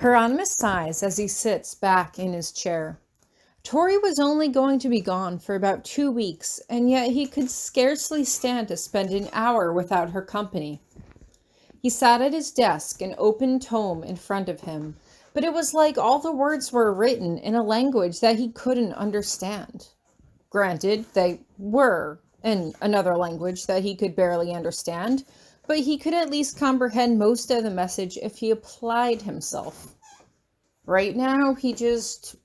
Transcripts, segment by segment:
Hieronymous sighs as he sits back in his chair. Tori was only going to be gone for about 2 weeks, and yet he could scarcely stand to spend an hour without her company. He sat at his desk, an open tome in front of him, but it was like all the words were written in a language that he couldn't understand. Granted, they were in another language that he could barely understand, but he could at least comprehend most of the message if he applied himself. Right now, he just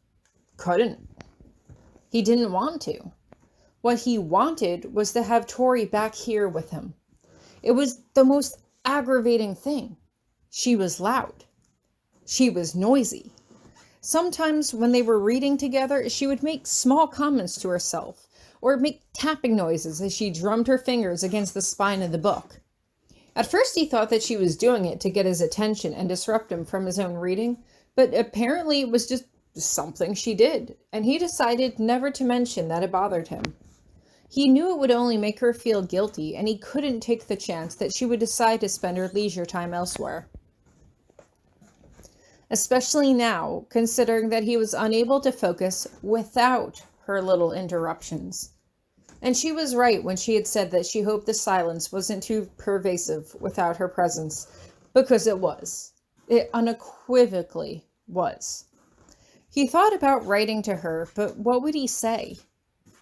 couldn't. He didn't want to. What he wanted was to have Tori back here with him. It was the most aggravating thing. She was loud. She was noisy. Sometimes when they were reading together, she would make small comments to herself, or make tapping noises as she drummed her fingers against the spine of the book. At first he thought that she was doing it to get his attention and disrupt him from his own reading, but apparently it was just something she did, and he decided never to mention that it bothered him. He knew it would only make her feel guilty, and he couldn't take the chance that she would decide to spend her leisure time elsewhere. Especially now, considering that he was unable to focus without her little interruptions. And she was right when she had said that she hoped the silence wasn't too pervasive without her presence, because it was. It unequivocally was. He thought about writing to her, but what would he say?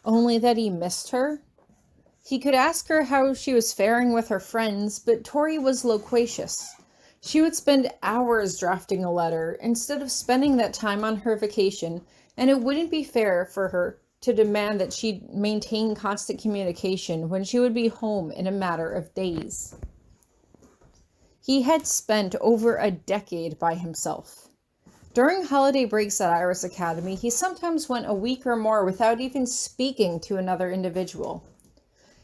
Only that he missed her? He could ask her how she was faring with her friends, but Tori was loquacious. She would spend hours drafting a letter instead of spending that time on her vacation, and it wouldn't be fair for her to demand that she maintain constant communication when she would be home in a matter of days. He had spent over a decade by himself. During holiday breaks at Iris Academy, he sometimes went a week or more without even speaking to another individual.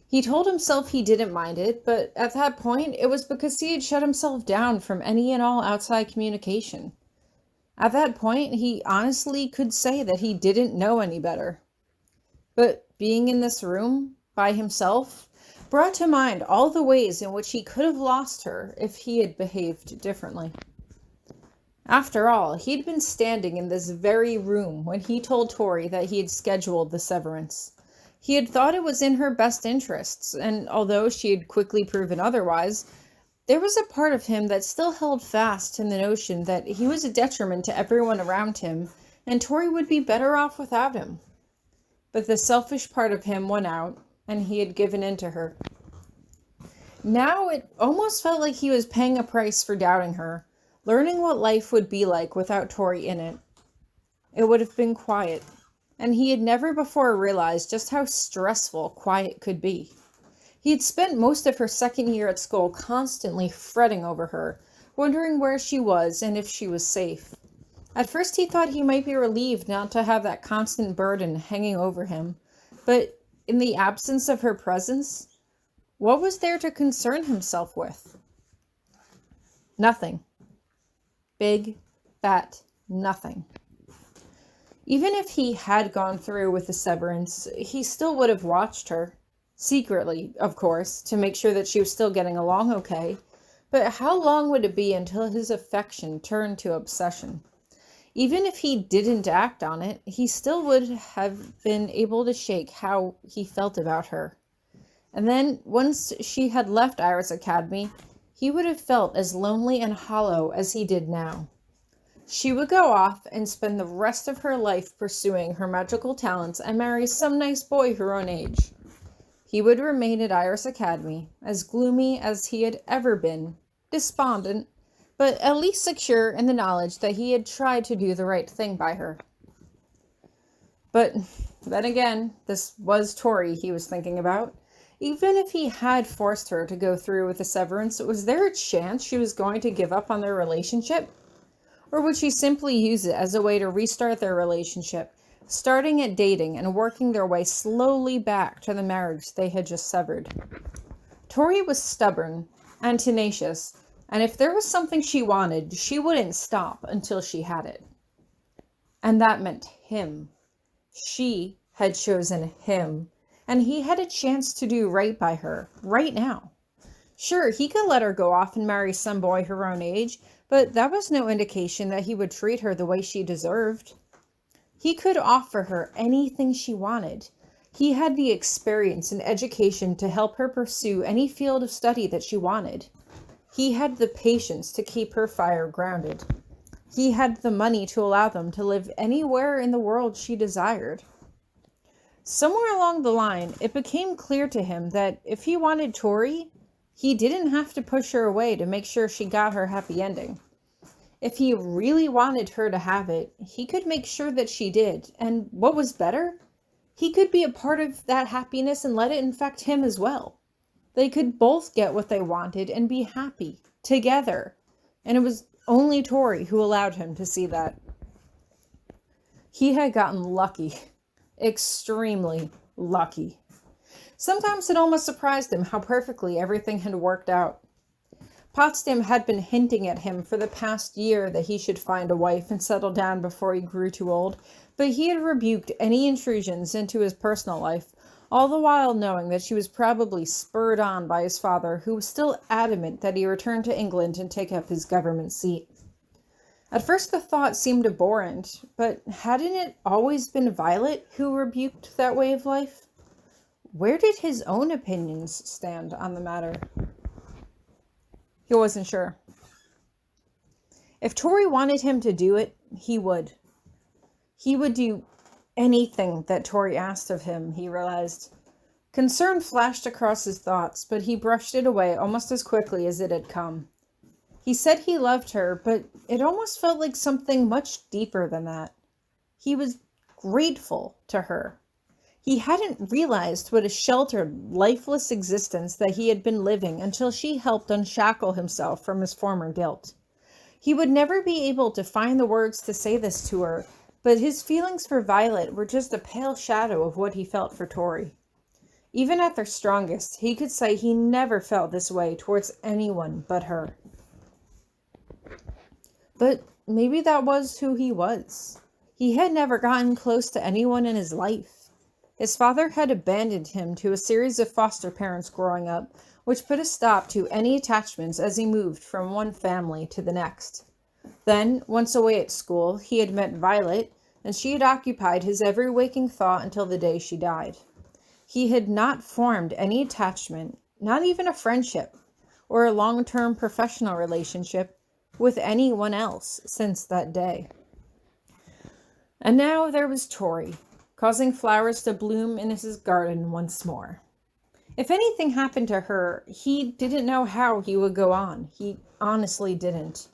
He told himself he didn't mind it, but at that point, it was because he had shut himself down from any and all outside communication. At that point, he honestly could say that he didn't know any better. But being in this room, by himself, brought to mind all the ways in which he could have lost her if he had behaved differently. After all, he'd been standing in this very room when he told Tori that he had scheduled the severance. He had thought it was in her best interests, and although she had quickly proven otherwise, there was a part of him that still held fast in the notion that he was a detriment to everyone around him, and Tori would be better off without him. But the selfish part of him won out, and he had given in to her. Now it almost felt like he was paying a price for doubting her, learning what life would be like without Tori in it. It would have been quiet, and he had never before realized just how stressful quiet could be. He had spent most of her second year at school constantly fretting over her, wondering where she was and if she was safe. At first he thought he might be relieved not to have that constant burden hanging over him, but in the absence of her presence, what was there to concern himself with? Nothing. Big, fat, nothing. Even if he had gone through with the severance, he still would have watched her. Secretly, of course, to make sure that she was still getting along okay. But how long would it be until his affection turned to obsession? Even if he didn't act on it, he still would have been able to shake how he felt about her. And then, once she had left Iris Academy, he would have felt as lonely and hollow as he did now. She would go off and spend the rest of her life pursuing her magical talents and marry some nice boy her own age. He would remain at Iris Academy, as gloomy as he had ever been, despondent, but at least secure in the knowledge that he had tried to do the right thing by her. But then again, this was Tori he was thinking about. Even if he had forced her to go through with the severance, was there a chance she was going to give up on their relationship? Or would she simply use it as a way to restart their relationship, starting at dating and working their way slowly back to the marriage they had just severed? Tori was stubborn and tenacious, and if there was something she wanted, she wouldn't stop until she had it. And that meant him. She had chosen him. And he had a chance to do right by her, right now. Sure, he could let her go off and marry some boy her own age, but that was no indication that he would treat her the way she deserved. He could offer her anything she wanted. He had the experience and education to help her pursue any field of study that she wanted. He had the patience to keep her fire grounded. He had the money to allow them to live anywhere in the world she desired. Somewhere along the line, it became clear to him that if he wanted Tori, he didn't have to push her away to make sure she got her happy ending. If he really wanted her to have it, he could make sure that she did. And what was better? He could be a part of that happiness and let it infect him as well. They could both get what they wanted and be happy together. And it was only Tori who allowed him to see that. He had gotten lucky. Extremely lucky. Sometimes it almost surprised him how perfectly everything had worked out. Potsdam had been hinting at him for the past year that he should find a wife and settle down before he grew too old, but he had rebuked any intrusions into his personal life, all the while knowing that she was probably spurred on by his father, who was still adamant that he return to England and take up his government seat. At first the thought seemed abhorrent, but hadn't it always been Violet who rebuked that way of life? Where did his own opinions stand on the matter? He wasn't sure. If Tori wanted him to do it, he would. He would do anything that Tori asked of him, he realized. Concern flashed across his thoughts, but he brushed it away almost as quickly as it had come. He said he loved her, but it almost felt like something much deeper than that. He was grateful to her. He hadn't realized what a sheltered, lifeless existence that he had been living until she helped unshackle himself from his former guilt. He would never be able to find the words to say this to her, but his feelings for Violet were just a pale shadow of what he felt for Tori. Even at their strongest, he could say he never felt this way towards anyone but her. But maybe that was who he was. He had never gotten close to anyone in his life. His father had abandoned him to a series of foster parents growing up, which put a stop to any attachments as he moved from one family to the next. Then, once away at school, he had met Violet, and she had occupied his every waking thought until the day she died. He had not formed any attachment, not even a friendship, or a long-term professional relationship with anyone else since that day. And now there was Tori, causing flowers to bloom in his garden once more. If anything happened to her, he didn't know how he would go on. He honestly didn't.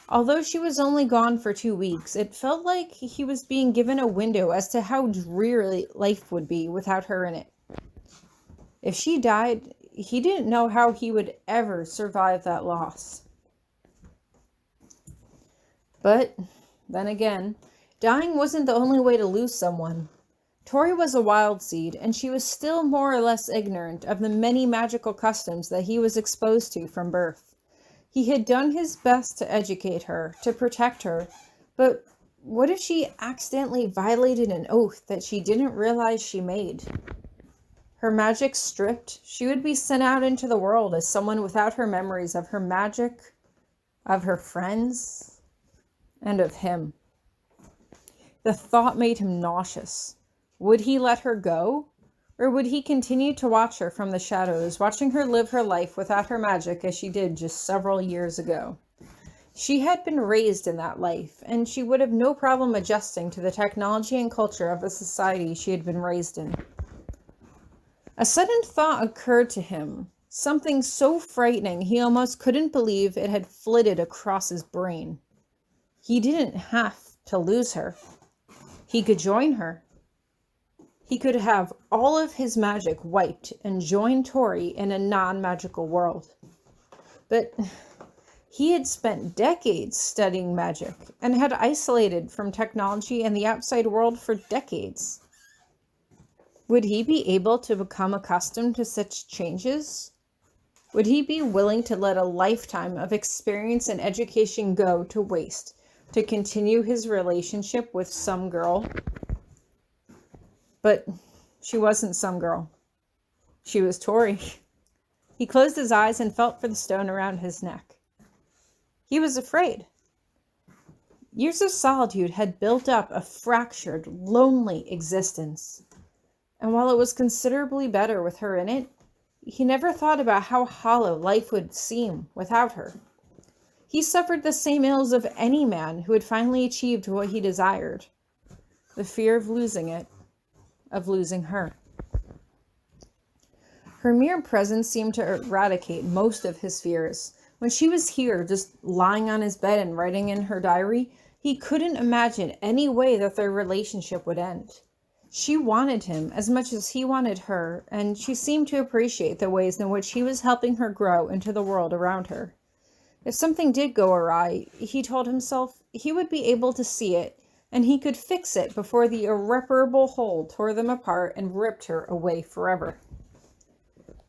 Although she was only gone for 2 weeks, it felt like he was being given a window as to how dreary life would be without her in it. If she died, he didn't know how he would ever survive that loss. But then again, dying wasn't the only way to lose someone. Tori was a wild seed, and she was still more or less ignorant of the many magical customs that he was exposed to from birth. He had done his best to educate her, to protect her, but what if she accidentally violated an oath that she didn't realize she made? Her magic stripped, she would be sent out into the world as someone without her memories of her magic, of her friends, and of him. The thought made him nauseous. Would he let her go? Or would he continue to watch her from the shadows, watching her live her life without her magic as she did just several years ago? She had been raised in that life, and she would have no problem adjusting to the technology and culture of the society she had been raised in. A sudden thought occurred to him, something so frightening he almost couldn't believe it had flitted across his brain. He didn't have to lose her. He could join her. He could have all of his magic wiped and join Tori in a non-magical world. But he had spent decades studying magic and had isolated from technology and the outside world for decades. Would he be able to become accustomed to such changes? Would he be willing to let a lifetime of experience and education go to waste to continue his relationship with some girl? But she wasn't some girl. She was Tori. He closed his eyes and felt for the stone around his neck. He was afraid. Years of solitude had built up a fractured, lonely existence. And while it was considerably better with her in it, he never thought about how hollow life would seem without her. He suffered the same ills of any man who had finally achieved what he desired. The fear of losing it, of losing her. Her mere presence seemed to eradicate most of his fears. When she was here, just lying on his bed and writing in her diary, he couldn't imagine any way that their relationship would end. She wanted him as much as he wanted her, and she seemed to appreciate the ways in which he was helping her grow into the world around her. If something did go awry, he told himself he would be able to see it, and he could fix it before the irreparable hole tore them apart and ripped her away forever.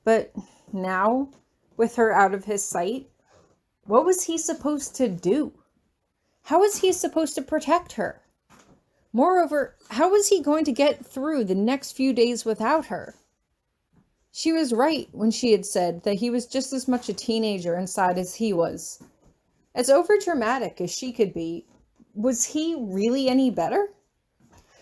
But now, with her out of his sight, what was he supposed to do? How was he supposed to protect her? Moreover, how was he going to get through the next few days without her? She was right when she had said that he was just as much a teenager inside as he was. As overdramatic as she could be, was he really any better?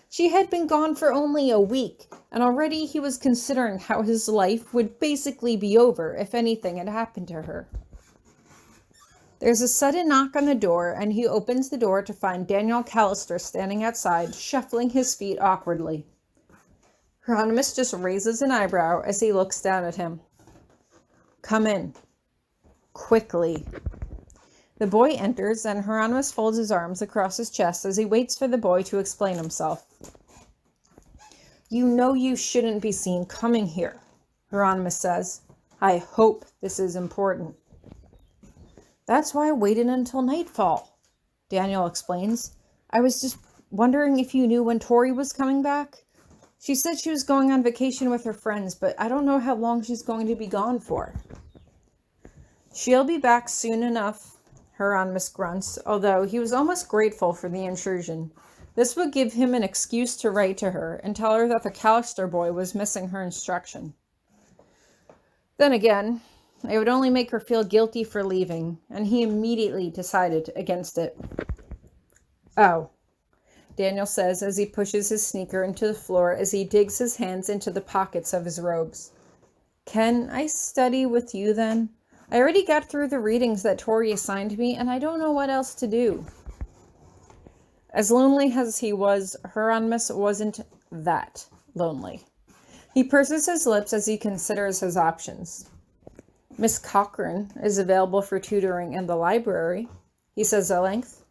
She had been gone for only a week, and already he was considering how his life would basically be over if anything had happened to her. There's a sudden knock on the door, and he opens the door to find Daniel Callister standing outside, shuffling his feet awkwardly. Hieronymous just raises an eyebrow as he looks down at him. "Come in. Quickly." The boy enters, and Hieronymous folds his arms across his chest as he waits for the boy to explain himself. "You know you shouldn't be seen coming here," Hieronymous says. "I hope this is important." "That's why I waited until nightfall," Daniel explains. "I was just wondering if you knew when Tori was coming back. She said she was going on vacation with her friends, but I don't know how long she's going to be gone for." "She'll be back soon enough," Hieronymous grunts, although he was almost grateful for the intrusion. This would give him an excuse to write to her and tell her that the Callister boy was missing her instruction. Then again, it would only make her feel guilty for leaving, and he immediately decided against it. "Oh," Daniel says as he pushes his sneaker into the floor as he digs his hands into the pockets of his robes. "Can I study with you then? I already got through the readings that Tori assigned me, and I don't know what else to do." As lonely as he was, Hieronymous wasn't that lonely. He purses his lips as he considers his options. "Miss Cochran is available for tutoring in the library," he says at length.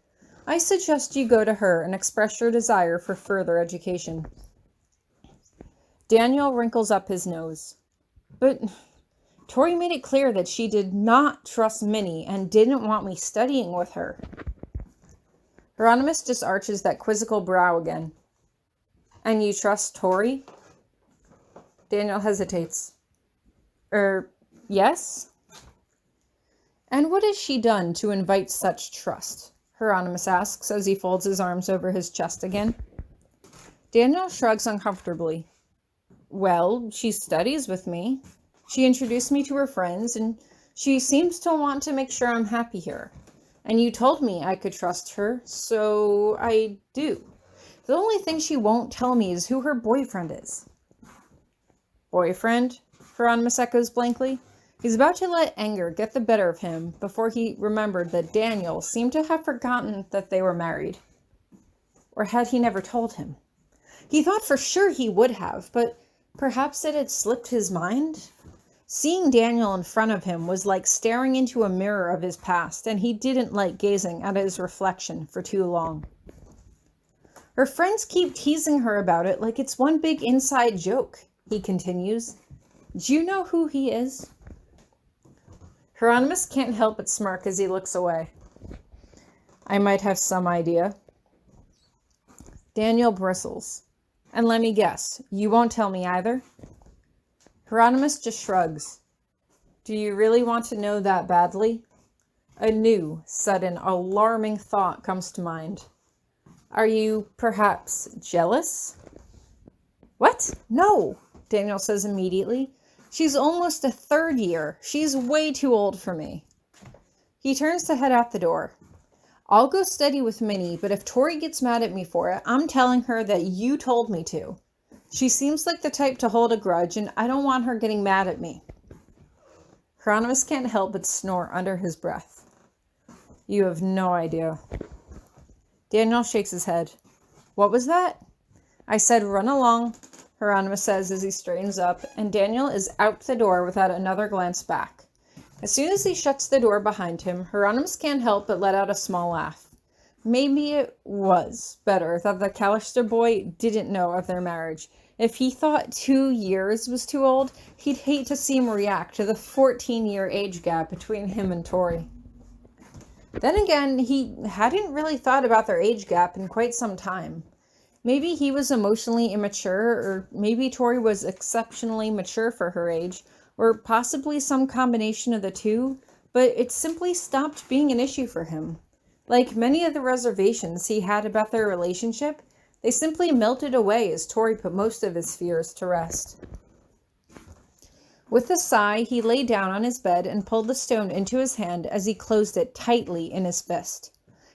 "I suggest you go to her and express your desire for further education." Daniel wrinkles up his nose. "But Tori made it clear that she did not trust Minnie and didn't want me studying with her." Hieronymous just arches that quizzical brow again. "And you trust Tori?" Daniel hesitates. Yes?" "And what has she done to invite such trust?" Hieronymous asks as he folds his arms over his chest again. Daniel shrugs uncomfortably. "Well, she studies with me. She introduced me to her friends, and she seems to want to make sure I'm happy here. And you told me I could trust her, so I do. The only thing she won't tell me is who her boyfriend is." "Boyfriend?" Hieronymous echoes blankly. He's about to let anger get the better of him before he remembered that Daniel seemed to have forgotten that they were married. Or had he never told him? He thought for sure he would have, but perhaps it had slipped his mind? Seeing Daniel in front of him was like staring into a mirror of his past, and he didn't like gazing at his reflection for too long. "Her friends keep teasing her about it like it's one big inside joke," he continues. "Do you know who he is?" Hieronymous can't help but smirk as he looks away. "I might have some idea." Daniel bristles. "And let me guess, you won't tell me either?" Hieronymous just shrugs. "Do you really want to know that badly?" A new, sudden, alarming thought comes to mind. "Are you, perhaps, jealous?" "What? No," Daniel says immediately. She's almost a third year. She's way too old for me. He turns to head out the door. I'll go steady with Minnie, but if Tori gets mad at me for it, I'm telling her that you told me to. She seems like the type to hold a grudge, and I don't want her getting mad at me. Hieronymous can't help but snort under his breath. You have no idea. Daniel shakes his head. What was that? I said run along, Hieronymous says as he straightens up, and Daniel is out the door without another glance back. As soon as he shuts the door behind him, Hieronymous can't help but let out a small laugh. Maybe it was better that the Callister boy didn't know of their marriage. If he thought 2 years was too old, he'd hate to see him react to the 14-year age gap between him and Tori. Then again, he hadn't really thought about their age gap in quite some time. Maybe he was emotionally immature, or maybe Tori was exceptionally mature for her age, or possibly some combination of the two, but it simply stopped being an issue for him. Like many of the reservations he had about their relationship, they simply melted away as Tori put most of his fears to rest. With a sigh, he lay down on his bed and pulled the stone into his hand as he closed it tightly in his fist.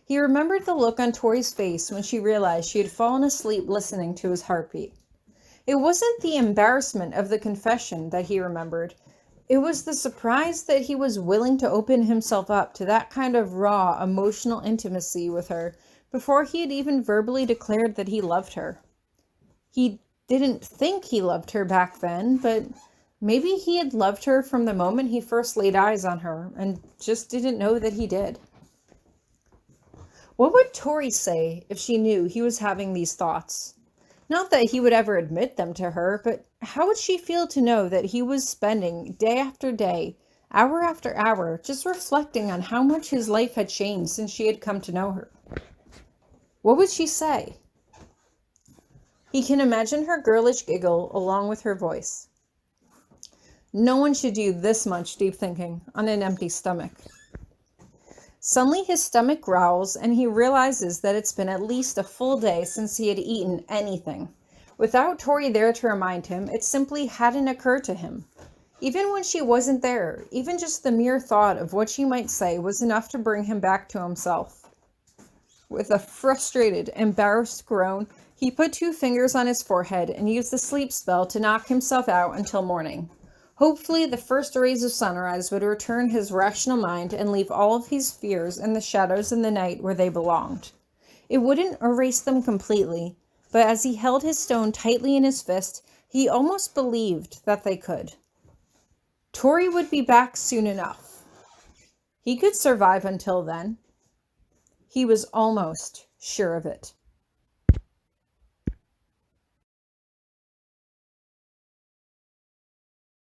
He remembered the look on Tori's face when she realized she had fallen asleep listening to his heartbeat. It wasn't the embarrassment of the confession that he remembered. It was the surprise that he was willing to open himself up to that kind of raw, emotional intimacy with her before he had even verbally declared that he loved her. He didn't think he loved her back then, but maybe he had loved her from the moment he first laid eyes on her and just didn't know that he did. What would Tori say if she knew he was having these thoughts? Not that he would ever admit them to her, but how would she feel to know that he was spending day after day, hour after hour, just reflecting on how much his life had changed since she had come to know her? What would she say? He can imagine her girlish giggle along with her voice. No one should do this much deep thinking on an empty stomach. Suddenly his stomach growls and he realizes that it's been at least a full day since he had eaten anything. Without Tori there to remind him, it simply hadn't occurred to him. Even when she wasn't there, even just the mere thought of what she might say was enough to bring him back to himself. With a frustrated, embarrassed groan, he put 2 fingers on his forehead and used the sleep spell to knock himself out until morning. Hopefully, the first rays of sunrise would return his rational mind and leave all of his fears in the shadows in the night where they belonged. It wouldn't erase them completely, but as he held his stone tightly in his fist, he almost believed that they could. Tori would be back soon enough. He could survive until then. He was almost sure of it.